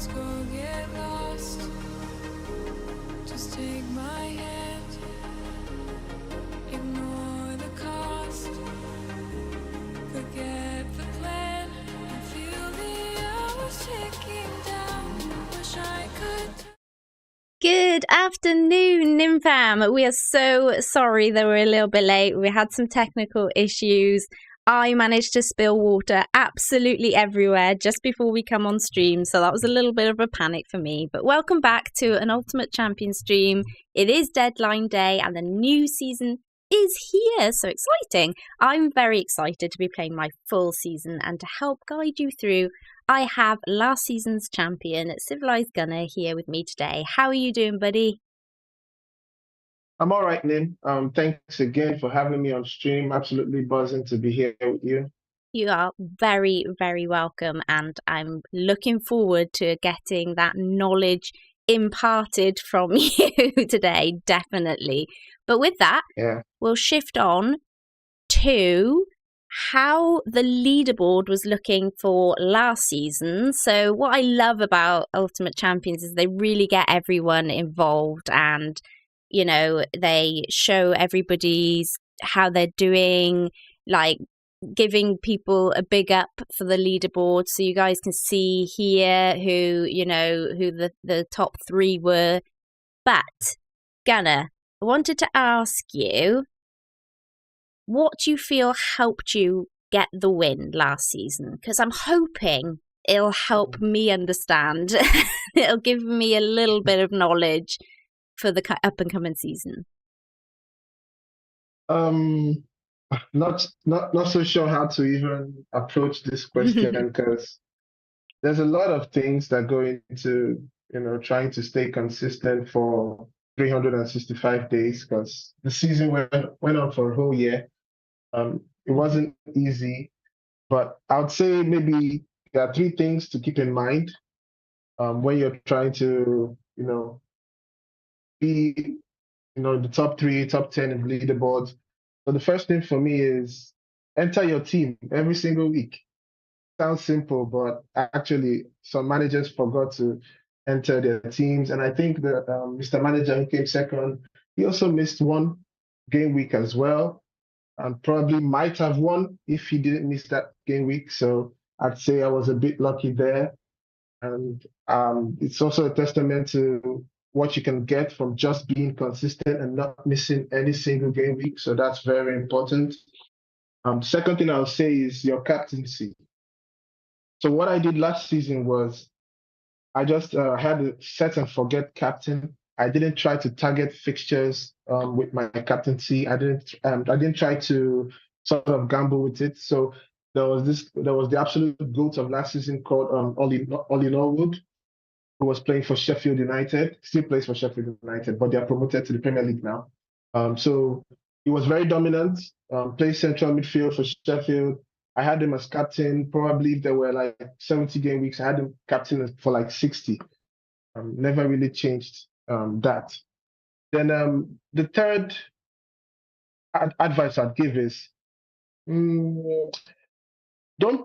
Let's go get lost. Just take my hand. Ignore the cost. Forget the plan. I feel the hours ticking down. Wish I could. Good afternoon, Nimfam. We are so sorry that we're a little bit late. We had some technical issues. I managed to spill water absolutely everywhere just before we come on stream, so that was a little bit of a panic for me. But welcome back to an Ultimate Champion stream. It is deadline day and the new season is here. So exciting. I'm very excited to be playing my full season, and to help guide you through, I have last season's champion, Civilized Gunner, here with me today. How are you doing, buddy? I'm all right, Nim. Thanks again for having me on stream. Absolutely buzzing to be here with you. You are very, very welcome, and I'm looking forward to getting that knowledge imparted from you today, definitely. But with that, we'll shift on to how the leaderboard was looking for last season. So what I love about Ultimate Champions is they really get everyone involved, and you know, they show everybody's how they're doing, like giving people a big up for the leaderboard, so you guys can see here who the top three were. But Gunner, I wanted to ask you, what do you feel helped you get the win last season? Because I'm hoping it'll help me understand. It'll give me a little bit of knowledge for the up and coming season. Not so sure how to even approach this question, because there's a lot of things that go into trying to stay consistent for 365 days, because the season went on for a whole year. It wasn't easy, but I would say maybe there are three things to keep in mind when you're trying to be in the top 3, top 10 in leaderboards. So the first thing for me is enter your team every single week. Sounds simple, but actually some managers forgot to enter their teams. And I think that Mr. Manager, who came second, he also missed one game week as well, and probably might have won if he didn't miss that game week. So I'd say I was a bit lucky there. And it's also a testament to what you can get from just being consistent and not missing any single game week. So that's very important. Second thing I'll say is your captaincy. So what I did last season was I just had a set and forget captain. I didn't try to target fixtures with my captaincy. I didn't try to sort of gamble with it. So there was the absolute GOAT of last season called Ollie Norwood, who was playing for Sheffield United, still plays for Sheffield United, but they are promoted to the Premier League now. So he was very dominant, plays central midfield for Sheffield. I had him as captain. Probably if there were like 70 game weeks, I had him captain for like 60. Never really changed that. Then the third advice I'd give is don't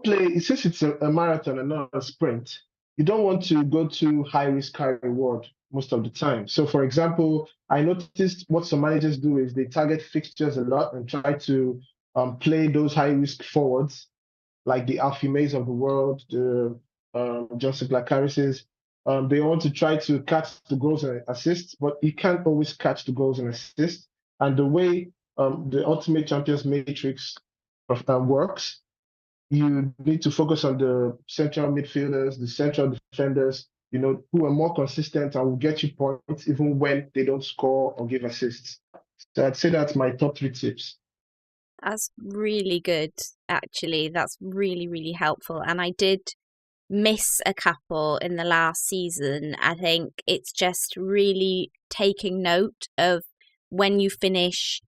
play, since it's a marathon and not a sprint, you don't want to go to high risk, high reward most of the time. So for example, I noticed what some managers do is they target fixtures a lot and try to play those high risk forwards, like the Alfie Mays of the world, the Joseph Lacarises. They want to try to catch the goals and assists, but you can't always catch the goals and assists. And the way the Ultimate Champions Matrix works, you need to focus on the central midfielders, the central defenders, who are more consistent and will get you points even when they don't score or give assists. So I'd say that's my top 3 tips. That's really good, actually. That's really, really helpful. And I did miss a couple in the last season. I think it's just really taking note of when you finish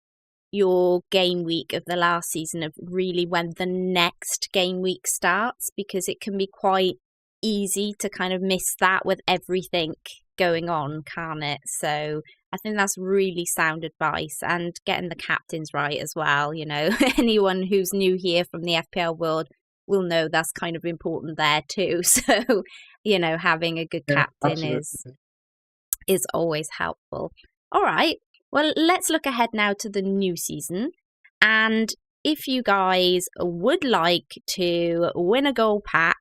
your game week of the last season, of really when the next game week starts, because it can be quite easy to kind of miss that with everything going on, can't it? So I think that's really sound advice, and getting the captains right as well. Anyone who's new here from the FPL world will know that's kind of important there too. So having a good Yeah, captain absolutely. is always helpful. All right. Well, let's look ahead now to the new season. And if you guys would like to win a gold pack,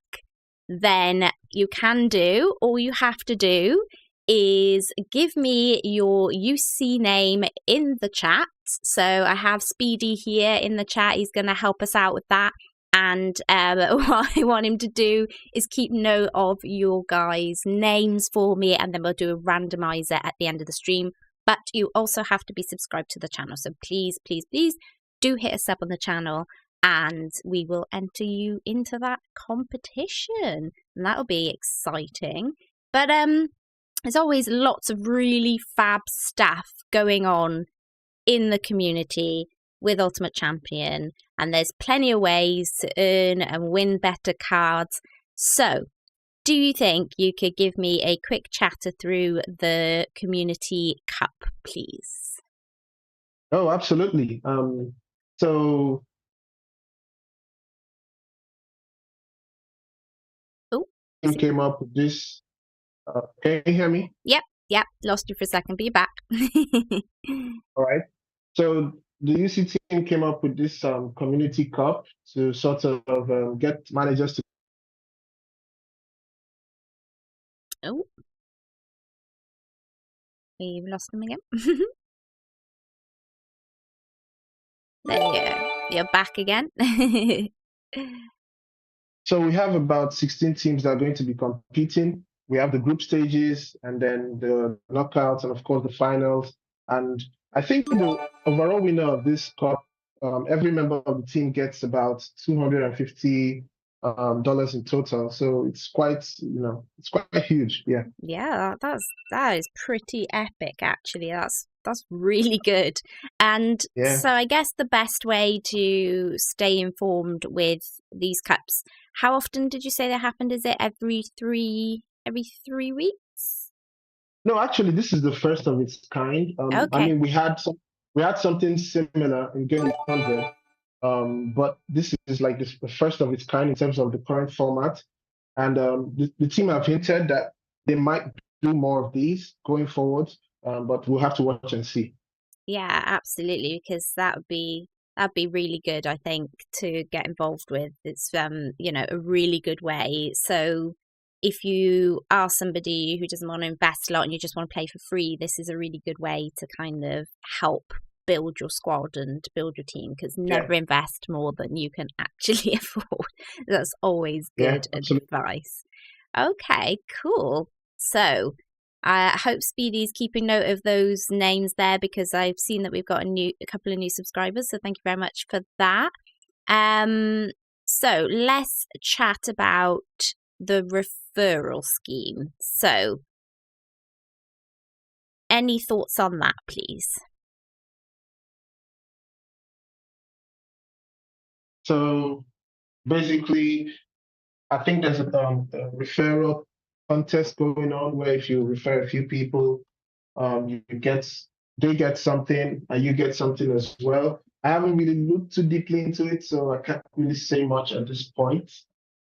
then you can do. All you have to do is give me your UC name in the chat. So I have Speedy here in the chat. He's going to help us out with that. And what I want him to do is keep note of your guys' names for me, and then we'll do a randomizer at the end of the stream. But you also have to be subscribed to the channel. So please, please, please do hit a sub on the channel, and we will enter you into that competition. And that'll be exciting. But there's always lots of really fab stuff going on in the community with Ultimate Champion, and there's plenty of ways to earn and win better cards. So, do you think you could give me a quick chatter through the community cup, please? Oh, absolutely. So Oh, came up with this. Can you hear me? Yep, lost you for a second, but you're back. All right. So the UC team came up with this community cup to sort of get managers to. Oh, we've lost them again. There you go. You're back again. So we have about 16 teams that are going to be competing. We have the group stages and then the knockouts and of course the finals. And I think the overall winner of this cup, every member of the team gets about $250 in total. So it's quite, it's quite huge. Yeah. Yeah, that is pretty epic actually. That's really good. And Yeah. so I guess the best way to stay informed with these cups, how often did you say they happened? Is it every three weeks? No, actually, this is the first of its kind. I Okay. mean, we had something similar in Game of 100, but this is like the first of its kind in terms of the current format. And the team have hinted that they might do more of these going forward, but we'll have to watch and see. Yeah, absolutely, because that'd be really good, I think, to get involved with. It's a really good way. So if you are somebody who doesn't want to invest a lot and you just want to play for free, this is a really good way to kind of help build your squad and build your team, because never invest more than you can actually afford. That's always good advice. Okay, cool. So I hope Speedy's keeping note of those names there, because I've seen that we've got a couple of new subscribers. So thank you very much for that. So let's chat about the referral scheme. So any thoughts on that, please? So basically, I think there's a referral contest going on where if you refer a few people, they get something and you get something as well. I haven't really looked too deeply into it, so I can't really say much at this point.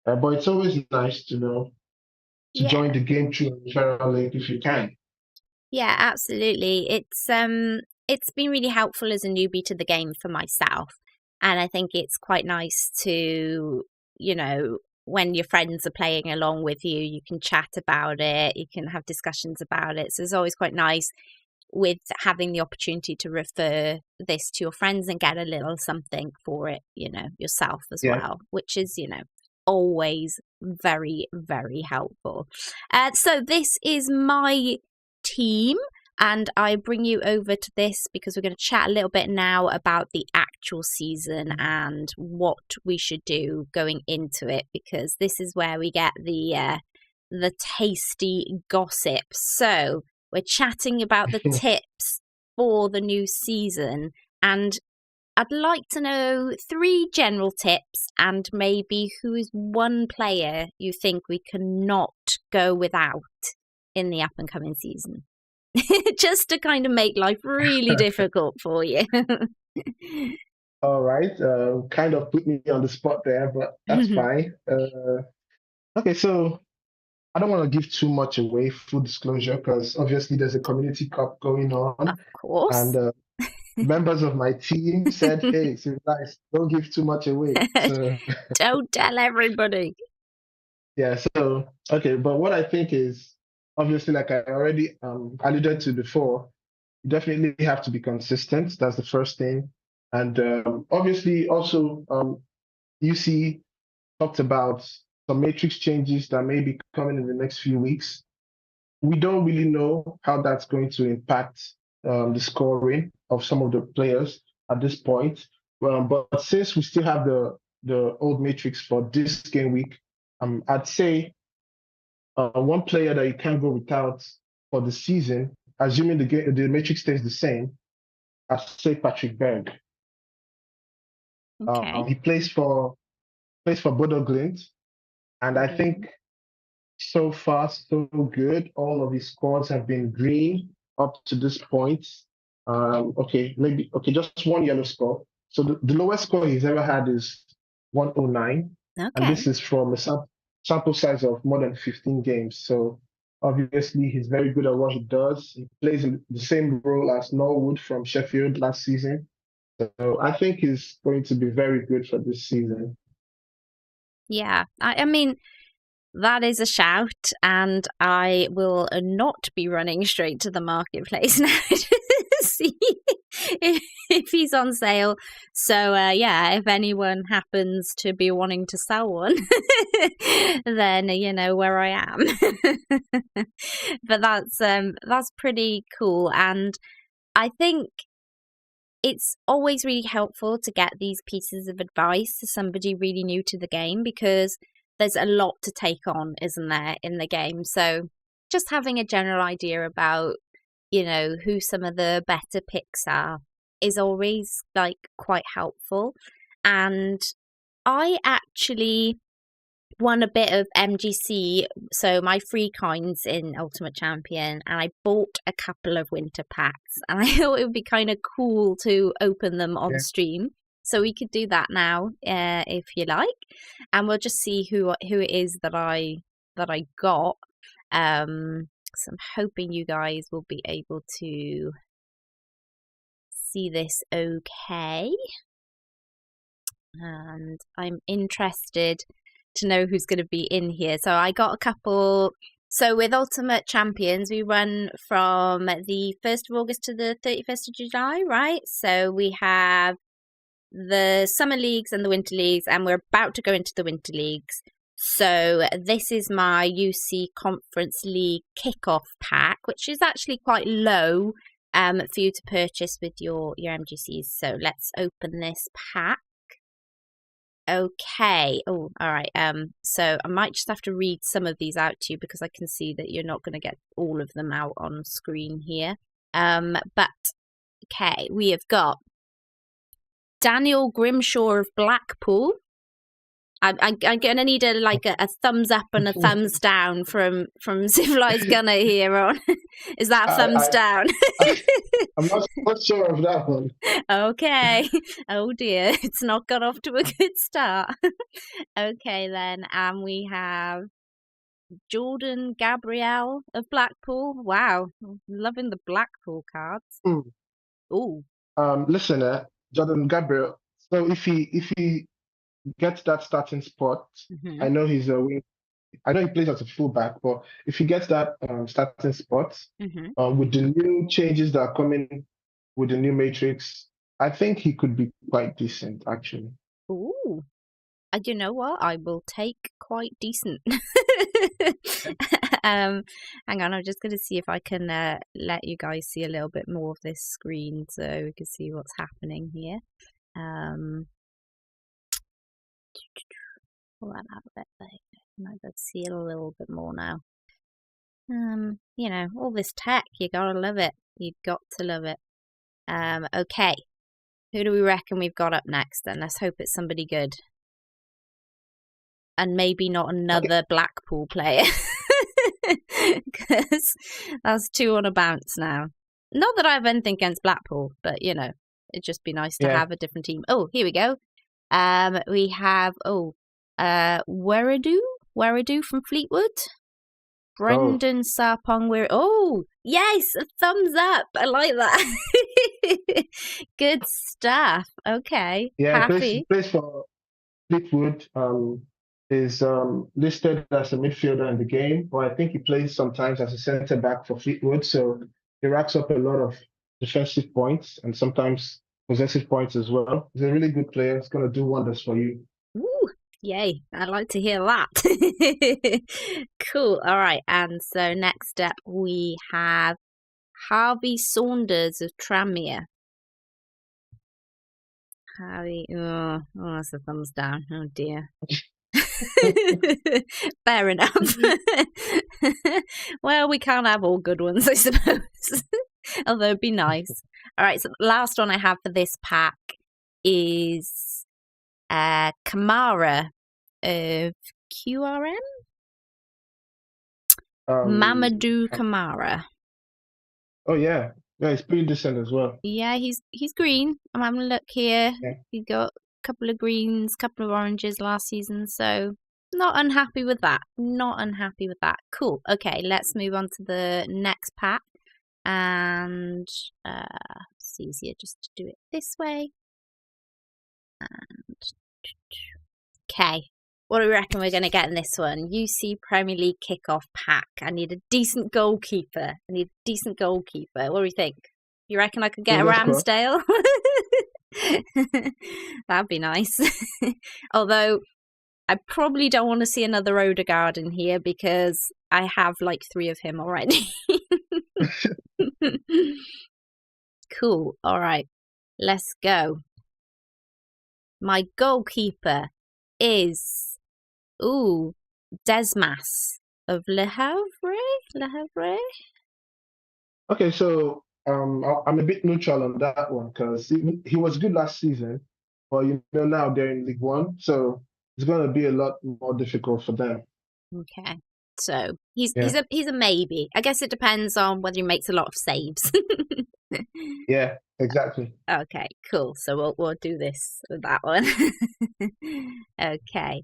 But it's always nice to join the game through a referral link if you can. Yeah, absolutely. It's been really helpful as a newbie to the game for myself, and I think it's quite nice to, when your friends are playing along with you, you can chat about it, you can have discussions about it. So it's always quite nice with having the opportunity to refer this to your friends and get a little something for it, yourself as well, which is, always very, very helpful. So this is my team, and I bring you over to this because we're going to chat a little bit now about the actual season and what we should do going into it, because this is where we get the tasty gossip. So we're chatting about the tips for the new season, and I'd like to know 3 general tips and maybe who is one player you think we cannot go without in the up-and-coming season. Just to kind of make life really difficult for you. All right. Kind of put me on the spot there, but that's fine. Okay, so I don't want to give too much away, full disclosure, because obviously there's a community cup going on, Of course. and members of my team said, "Hey, Civilized, don't give too much away." So Don't tell everybody. yeah, so okay, but what I think is obviously, like I already alluded to before, you definitely have to be consistent. That's the first thing, and obviously also UC talked about some matrix changes that may be coming in the next few weeks. We don't really know how that's going to impact the scoring of some of the players at this point. But since we still have the old matrix for this game week, I'd say one player that you can't go without for the season, assuming the matrix stays the same, I'd say Patrick Berg. Okay. He plays for Bodo Glimt, and I think so far, so good. All of his scores have been green up to this point. Okay, just one yellow score. So the lowest score he's ever had is 109, and Okay. this is from a sample size of more than 15 games. So obviously, he's very good at what he does. He plays in the same role as Norwood from Sheffield last season. So I think he's going to be very good for this season. Yeah. I mean, that is a shout, and I will not be running straight to the marketplace now to see if he's on sale. So, yeah, if anyone happens to be wanting to sell one, then you know where I am. But that's pretty cool, and I think it's always really helpful to get these pieces of advice to somebody really new to the game, because there's a lot to take on, isn't there, in the game? So just having a general idea about, you know, who some of the better picks are is always like quite helpful. And I actually won a bit of MGC, so my free coins in Ultimate Champion, and I bought a couple of winter packs, and I thought it would be kind of cool to open them on Yeah. stream. So we could do that now, if you like, and we'll just see who it is that I got. So I'm hoping you guys will be able to see this okay, and I'm interested to know who's going to be in here. So I got a couple. So with Ultimate Champions, we run from the 1st of August to the 31st of July, right? So we have the Summer Leagues and the Winter Leagues, and we're about to go into the Winter Leagues. So this is my UC Conference League kickoff pack, which is actually quite low for you to purchase with your MGCs. So let's open this pack. Okay. Oh, all right. So I might just have to read some of these out to you, because I can see that you're not going to get all of them out on screen here. But okay, we have got Daniel Grimshaw of Blackpool. I'm gonna need a thumbs up and a thumbs down from Civilized Gunner here on. Is that a thumbs down? I'm not sure of that one. Okay. Oh dear, it's not got off to a good start. Okay then, and we have Jordan Gabriel of Blackpool. Wow, loving the Blackpool cards. Ooh. Listen, Jordan Gabriel. So if he gets that starting spot, I know he's a wing. I know he plays as a fullback, but if he gets that starting spot, with the new changes that are coming with the new matrix, I think he could be quite decent, actually. Ooh. You know what? I will take quite decent. Hang on, I'm just going to see if I can let you guys see a little bit more of this screen so we can see what's happening here. Pull that out a bit there. Might be able to see it a little bit more now. You know, all this tech, you gotta love it. You've got to love it. Okay. Who do we reckon we've got up next then? Let's hope it's somebody good. And maybe not another Blackpool player. Because that's 2 on a bounce now. Not that I have anything against Blackpool, but you know, it'd just be nice to have a different team. Oh, here we go. We have Werridu from Fleetwood. Oh, Brendan Sarpong. Oh, yes, a thumbs up. I like that. Good stuff. Okay, yeah, happy. plays for Fleetwood. Is listed as a midfielder in the game, or I think he plays sometimes as a centre back for Fleetwood. So he racks up a lot of defensive points and sometimes possessive points as well. He's a really good player. He's going to do wonders for you. Ooh, yay. I'd like to hear that. Cool. All right. And so next up we have Harvey Saunders of Tranmere. Harvey, that's a thumbs down. Oh dear. Fair enough. Well, we can't have all good ones, I suppose. Although it'd be nice. All right, so the last one I have for this pack is Kamara of QRM? Mamadou Um, Kamara. oh yeah, yeah, he's pretty decent as well. Yeah, he's green. I'm having a look here. Yeah. He got a couple of greens, couple of oranges last season, so not unhappy with that. Not unhappy with that. Cool. Okay, let's move on to the next pack. And it's easier just to do it this way. And okay, what do we reckon we're going to get in this one? UC Premier League kickoff pack. I need a decent goalkeeper. What do you think? You reckon I could get a Fingers crossed. Ramsdale? That'd be nice. Although I probably don't want to see another Odegaard in here because I have like 3 of him already. Cool. All right. Let's go. My goalkeeper is Desmas of Le Havre. Okay, so I'm a bit neutral on that one because he was good last season, but now they're in League One, so it's going to be a lot more difficult for them. Okay. So he's Yeah. a maybe. I guess it depends on whether he makes a lot of saves. Yeah, exactly. Okay, cool. So we'll do this with that one. Okay.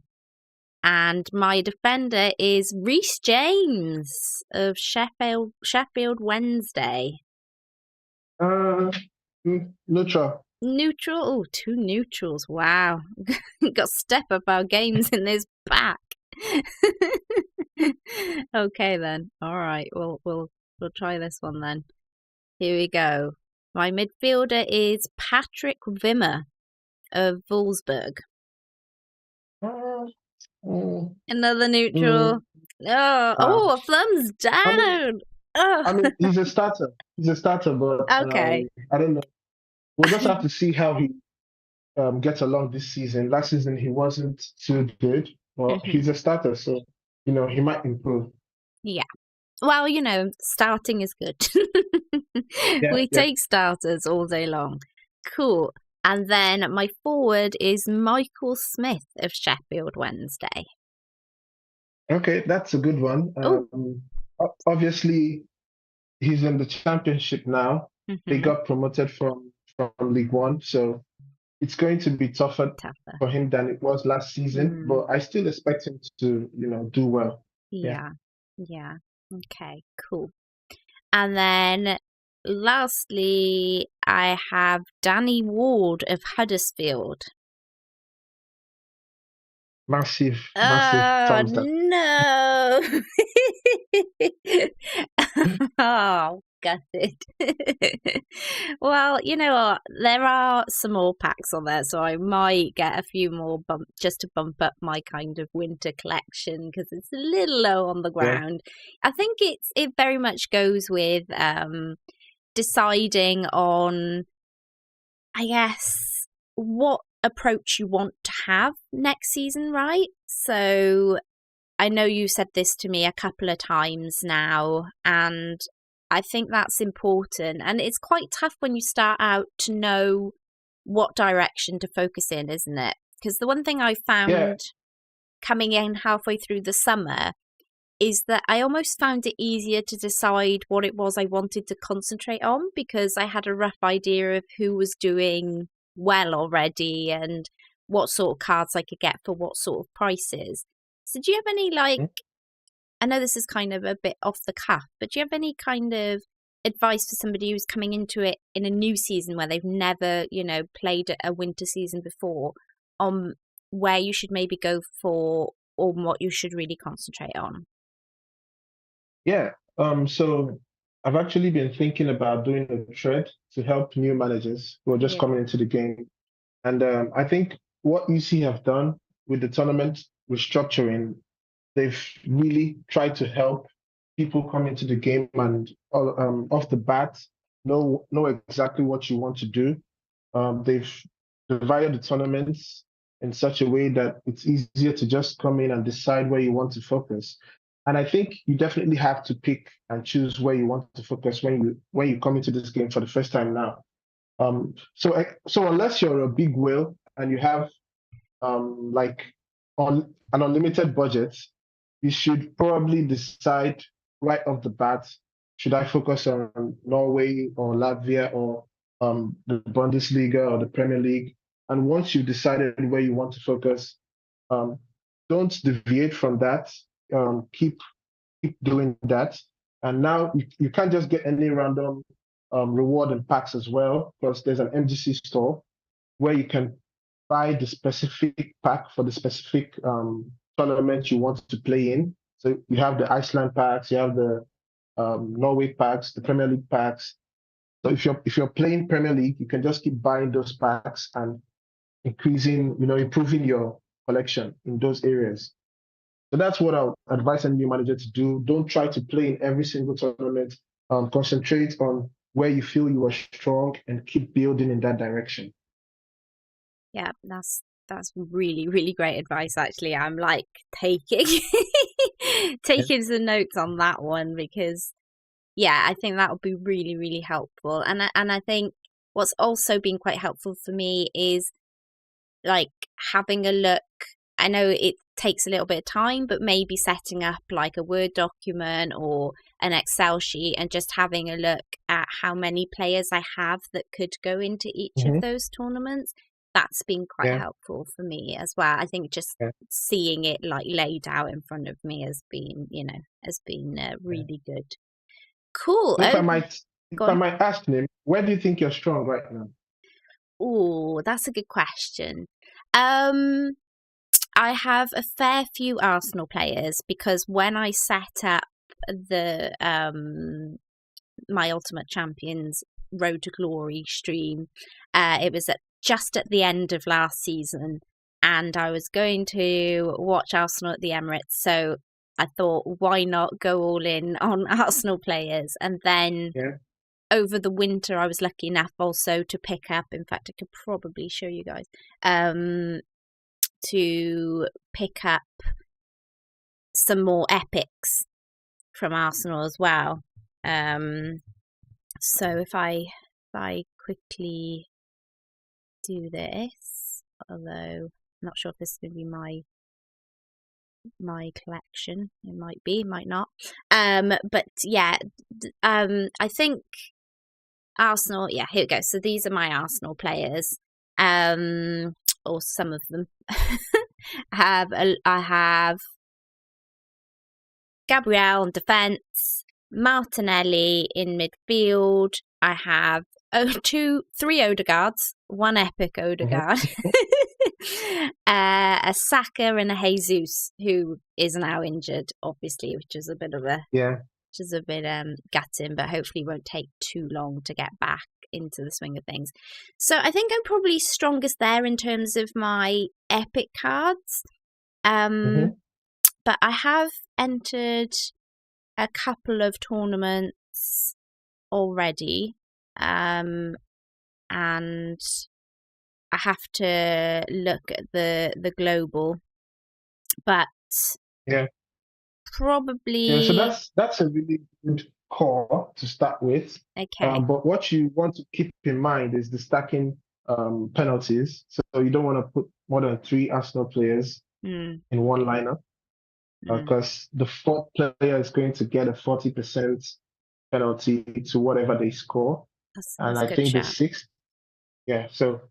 And my defender is Reece James of Sheffield Wednesday. Neutral. Neutral. Oh, 2 neutrals. Wow. Got to step up our games in this pack. Okay then. All right. We'll try this one then. Here we go. My midfielder is Patrick Wimmer of Wolfsburg. Another neutral. A thumbs down. I mean, he's a starter. But Okay. I don't know. We'll just have to see how he gets along this season. Last season he wasn't too good, but he's a starter, so he might improve. Yeah. Well, starting is good. We take starters all day long. Cool. And then my forward is Michael Smith of Sheffield Wednesday. Okay, that's a good one. Obviously, he's in the championship now. They got promoted from League One, so it's going to be tougher for him than it was last season. But I still expect him to, do well. Yeah. Okay, cool. And then lastly, I have Danny Ward of Huddersfield. Massive thumbs down. No! Oh, gutted. Well, you know what? There are some more packs on there, so I might get a few more just to bump up my kind of winter collection because it's a little low on the ground. Yeah. I think it very much goes with deciding on, I guess, what approach you want to have next season, right? So I know you said this to me a couple of times now, and I think that's important. And it's quite tough when you start out to know what direction to focus in, isn't it? Because the one thing I found coming in halfway through the summer is that I almost found it easier to decide what it was I wanted to concentrate on because I had a rough idea of who was doing well already and what sort of cards I could get for what sort of prices. So do you have any I know this is kind of a bit off the cuff, but do you have any kind of advice for somebody who's coming into it in a new season where they've never, played a winter season before, on where you should maybe go for or what you should really concentrate on? Yeah. So I've actually been thinking about doing a thread to help new managers who are just Yeah. coming into the game. And I think what UC have done with the tournament restructuring, they've really tried to help people come into the game and off the bat know exactly what you want to do. They've divided the tournaments in such a way that it's easier to just come in and decide where you want to focus. And I think you definitely have to pick and choose where you want to focus when you come into this game for the first time now. So unless you're a big whale and you have like on an unlimited budget, you should probably decide right off the bat, should I focus on Norway or Latvia or the Bundesliga or the Premier League? And once you've decided where you want to focus, um, don't deviate from that. Keep doing that. And now you can't just get any random reward and packs as well, because there's an MGC store where you can buy the specific pack for the specific tournament you want to play in. So you have the Iceland packs, you have the Norway packs, the Premier League packs. So if you're playing Premier League, you can just keep buying those packs and improving your collection in those areas. So that's what I would advise a new manager to do. Don't try to play in every single tournament. Concentrate on where you feel you are strong and keep building in that direction. Yeah, that's really, really great advice. Actually, I'm like taking taking some notes on that one, because yeah, I think that would be really, really helpful. And I think what's also been quite helpful for me is like having a look. I know it takes a little bit of time, but maybe setting up like a Word document or an Excel sheet and just having a look at how many players I have that could go into each of those tournaments. That's been quite helpful for me as well. I think just seeing it like laid out in front of me has been really good. Cool. If I might ask him, where do you think you're strong right now? Oh, that's a good question. I have a fair few Arsenal players, because when I set up the my Ultimate Champions Road to Glory stream, it was just at the end of last season, and I was going to watch Arsenal at the Emirates, so I thought, why not go all in on Arsenal players? And then over the winter, I was lucky enough also to pick up, in fact, I could probably show you guys, to pick up some more epics from Arsenal as well. So if I quickly do this, although I'm not sure if this is going to be my collection. It might be, might not. But yeah, I think Arsenal. Yeah, here we go. So these are my Arsenal players. Or some of them. I have Gabriel in defence, Martinelli in midfield. I have three Odegaards, one epic Odegaard, a Saka and a Jesus, who is now injured, obviously, which is a bit gutting, but hopefully won't take too long to get back into the swing of things. So I think I'm probably strongest there in terms of my epic cards. But I have entered a couple of tournaments already, and I have to look at the global, but probably so that's a really good core to start with. Okay. But what you want to keep in mind is the stacking penalties. So you don't want to put more than 3 Arsenal players in one lineup, because the fourth player is going to get a 40% penalty to whatever they score. And I think the sixth, so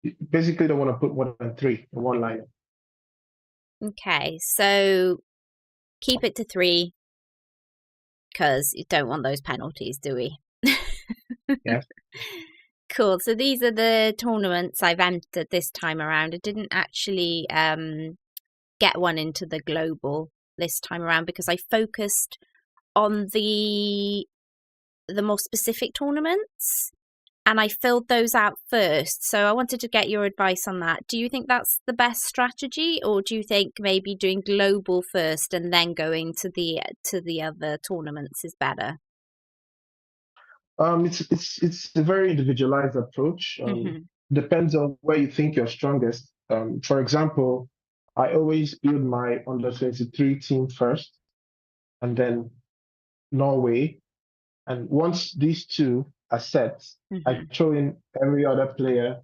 you basically don't want to put more than 3 in one lineup. Okay, so keep it to 3. because you don't want those penalties, do we? Yes. Cool. So these are the tournaments I've entered this time around. I didn't actually get one into the global this time around because I focused on the more specific tournaments, and I filled those out first. So I wanted to get your advice on that. Do you think that's the best strategy, or do you think maybe doing global first and then going to the other tournaments is better? It's a very individualized approach. Depends on where you think you're strongest. For example, I always build my under 23 team first, and then Norway. And once these two are set, I throw in every other player.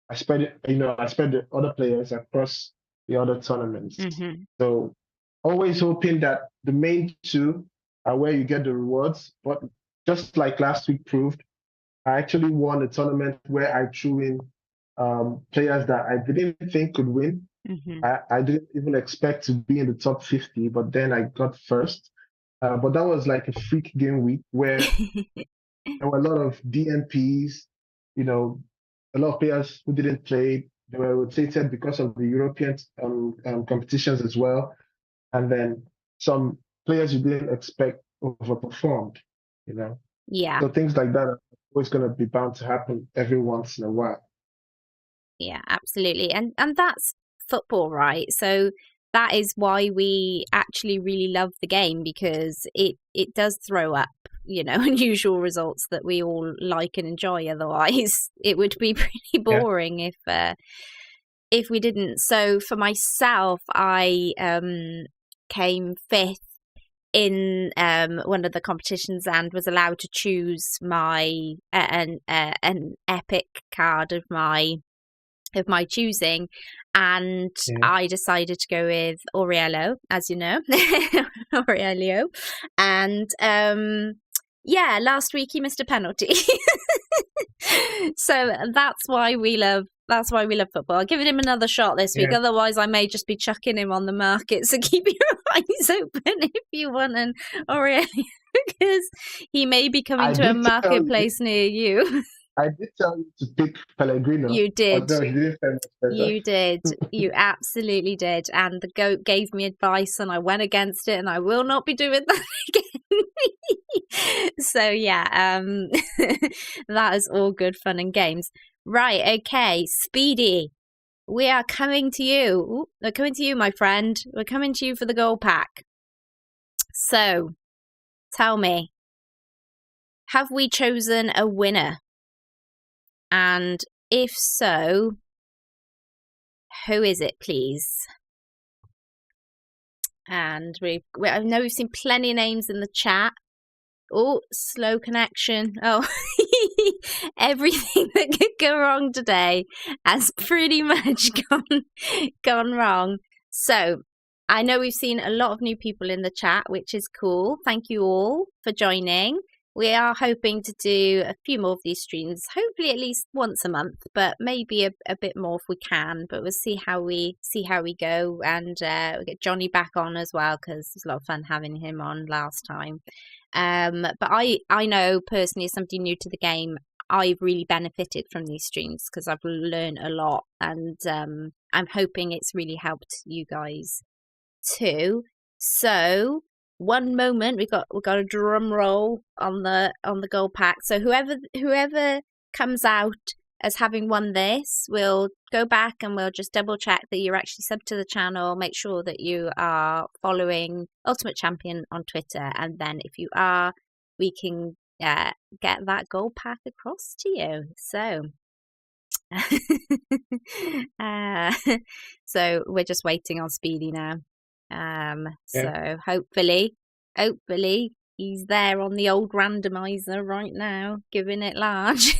I spread it, I spread the other players across the other tournaments. So always hoping that the main two are where you get the rewards. But just like last week proved, I actually won a tournament where I threw in players that I didn't think could win. I didn't even expect to be in the top 50, but then I got first. But that was like a freak game week where there were a lot of DNPs, a lot of players who didn't play. They were rotated because of the European competitions as well. And then some players you didn't expect overperformed, Yeah. So things like that are always going to be bound to happen every once in a while. Yeah, absolutely. And that's football, right? So that is why we actually really love the game, because it does throw up, unusual results that we all like and enjoy. Otherwise, it would be pretty boring if we didn't. So for myself, I came fifth in one of the competitions and was allowed to choose my an epic card of my choosing, and I decided to go with Aurelio, as you know. Aurelio. And last week he missed a penalty. So that's why we love football. I'll give him another shot this week. Otherwise, I may just be chucking him on the market. So keep your eyes open if you want an Aurelio, because he may be coming to a marketplace near you. I did tell you to pick Pellegrino. You did. Although he didn't say much better. You did. You absolutely did. And the goat gave me advice and I went against it, and I will not be doing that again. So yeah, that is all good fun and games. Right, okay, Speedy. We are coming to you. Ooh, we're coming to you, my friend. We're coming to you for the goal pack. So, tell me, have we chosen a winner? And if so, who is it, please? And I know we've seen plenty of names in the chat. Oh, slow connection. Oh, everything that could go wrong today has pretty much gone wrong. So, I know we've seen a lot of new people in the chat, which is cool. Thank you all for joining. We are hoping to do a few more of these streams, hopefully at least once a month, but maybe a bit more if we can. But we'll see how we go, and we'll get Johnny back on as well, because it was a lot of fun having him on last time. But I know personally, as somebody new to the game, I've really benefited from these streams because I've learned a lot, and I'm hoping it's really helped you guys too. So, one moment, we got a drum roll on the goal pack. So whoever comes out as having won this, we'll go back and we'll just double check that you're actually subbed to the channel. Make sure that you are following Ultimate Champion on Twitter, and then if you are, we can get that goal pack across to you. So. So we're just waiting on Speedy now. So hopefully he's there on the old randomizer right now, giving it large.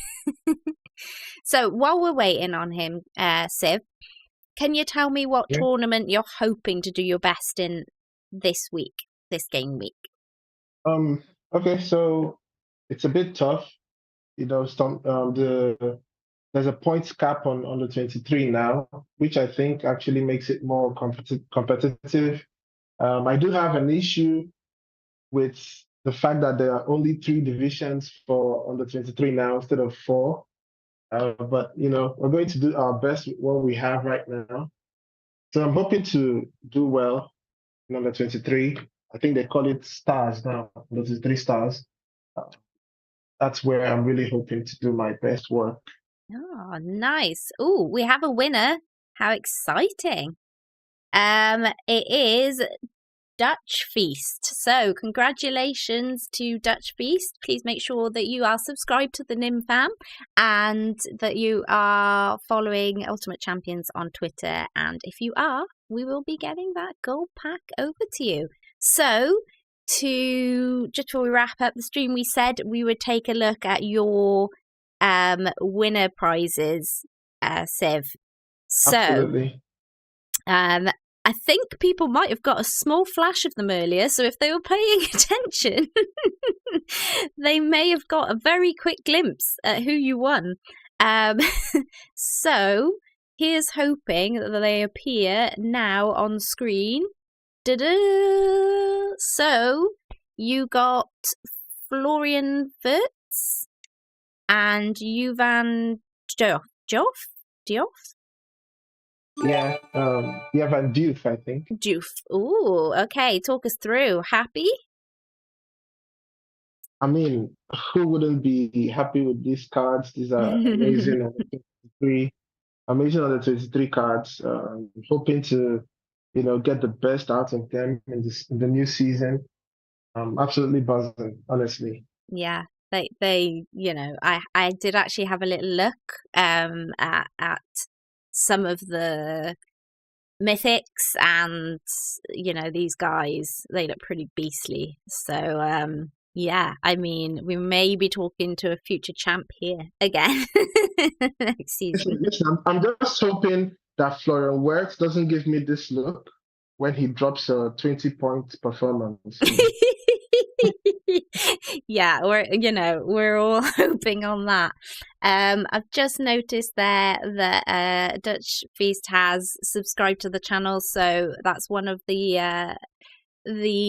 So while we're waiting on him, Civ, can you tell me what tournament you're hoping to do your best in this game week? Okay, so it's a bit tough. There's a points cap on under 23 now, which I think actually makes it more competitive. I do have an issue with the fact that there are only 3 divisions for under 23 now instead of 4. But we're going to do our best with what we have right now. So I'm hoping to do well in under 23. I think they call it stars now, under 23 stars. That's where I'm really hoping to do my best work. Oh, nice. Oh, we have a winner. How exciting. It is Dutch Feast. So congratulations to Dutch Feast. Please make sure that you are subscribed to the Nim fam and that you are following Ultimate Champions on Twitter. And if you are, we will be getting that gold pack over to you. So just before we wrap up the stream, we said we would take a look at your winner prizes, Civ. So Absolutely. I think people might have got a small flash of them earlier, so if they were paying attention, they may have got a very quick glimpse at who you won. So here's hoping that they appear now on screen. Da-da! So you got Florian Wirtz and Juvan Diof? Yeah, Van Doof, I think. Doof. Ooh, okay. Talk us through. Happy? I mean, who wouldn't be happy with these cards? These are amazing under 23 cards. Hoping to, get the best out of them in the new season. Absolutely buzzing, honestly. Yeah, they I did actually have a little look at some of the mythics, and these guys, they look pretty beastly. So yeah, I mean, we may be talking to a future champ here again next season. Listen, I'm just hoping that Florian Wirtz doesn't give me this look when he drops a 20-point performance. Yeah, we're all hoping on that. I've just noticed there that Dutch Feast has subscribed to the channel, so that's one of the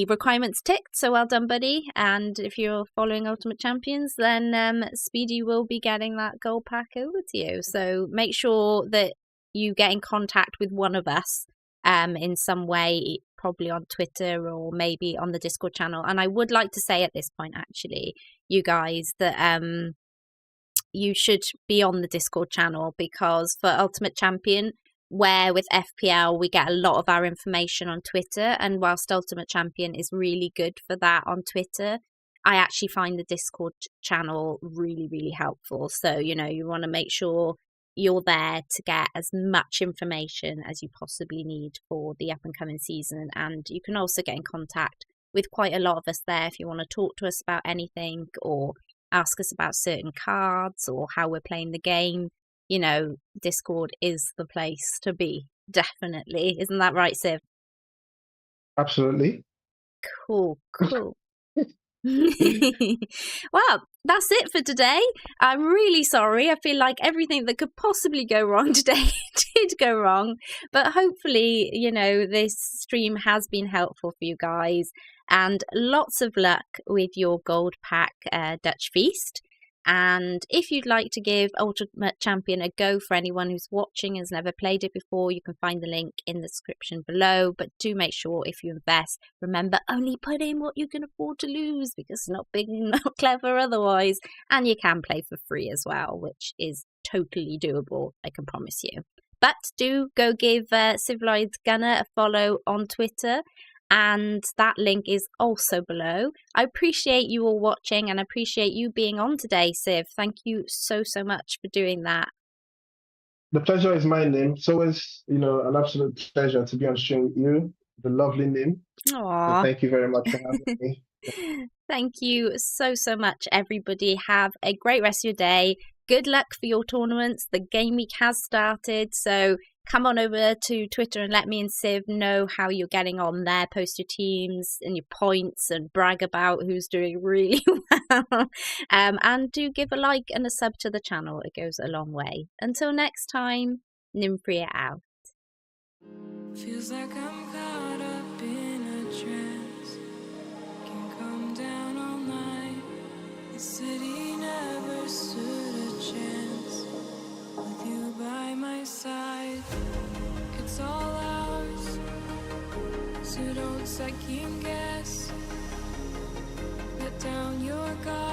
requirements ticked. So well done, buddy. And if you're following Ultimate Champions, then Speedy will be getting that gold pack over to you. So make sure that you get in contact with one of us in some way, probably on Twitter or maybe on the Discord channel. And I would like to say at this point, actually, you guys, that you should be on the Discord channel, because for Ultimate Champion, where with FPL we get a lot of our information on Twitter, and whilst Ultimate Champion is really good for that on Twitter, I actually find the Discord channel really, really helpful. So, you want to make sure you're there to get as much information as you possibly need for the up and coming season. And you can also get in contact with quite a lot of us there if you want to talk to us about anything or ask us about certain cards or how we're playing the game. Discord is the place to be, definitely. Isn't that right, Civ? Absolutely. Cool. Well, that's it for today. I'm really sorry. I feel like everything that could possibly go wrong today did go wrong. But hopefully, this stream has been helpful for you guys. And lots of luck with your gold pack, Dutch Feast. And if you'd like to give Ultimate Champion a go for anyone who's watching and has never played it before, you can find the link in the description below. But do make sure, if you invest, remember, only put in what you can afford to lose, because it's not big and not clever otherwise. And you can play for free as well, which is totally doable, I can promise you. But do go give Civilized Gunner a follow on Twitter. And that link is also below. I appreciate you all watching, and I appreciate you being on today, Civ. Thank you so much for doing that. The pleasure is mine, Nim. It's always, an absolute pleasure to be on stream with you, the lovely Nim. Aww. So thank you very much for having me. Thank you so much, everybody. Have a great rest of your day. Good luck for your tournaments. The game week has started, so come on over to Twitter and let me and Civ know how you're getting on there. Post your teams and your points and brag about who's doing really well. And do give a like and a sub to the channel. It goes a long way. Until next time, Nympria out. Feels like I'm caught up in a trance. Can come down on The city never stood a chance with you by my side. It's all ours, so don't second guess. Let down your guard.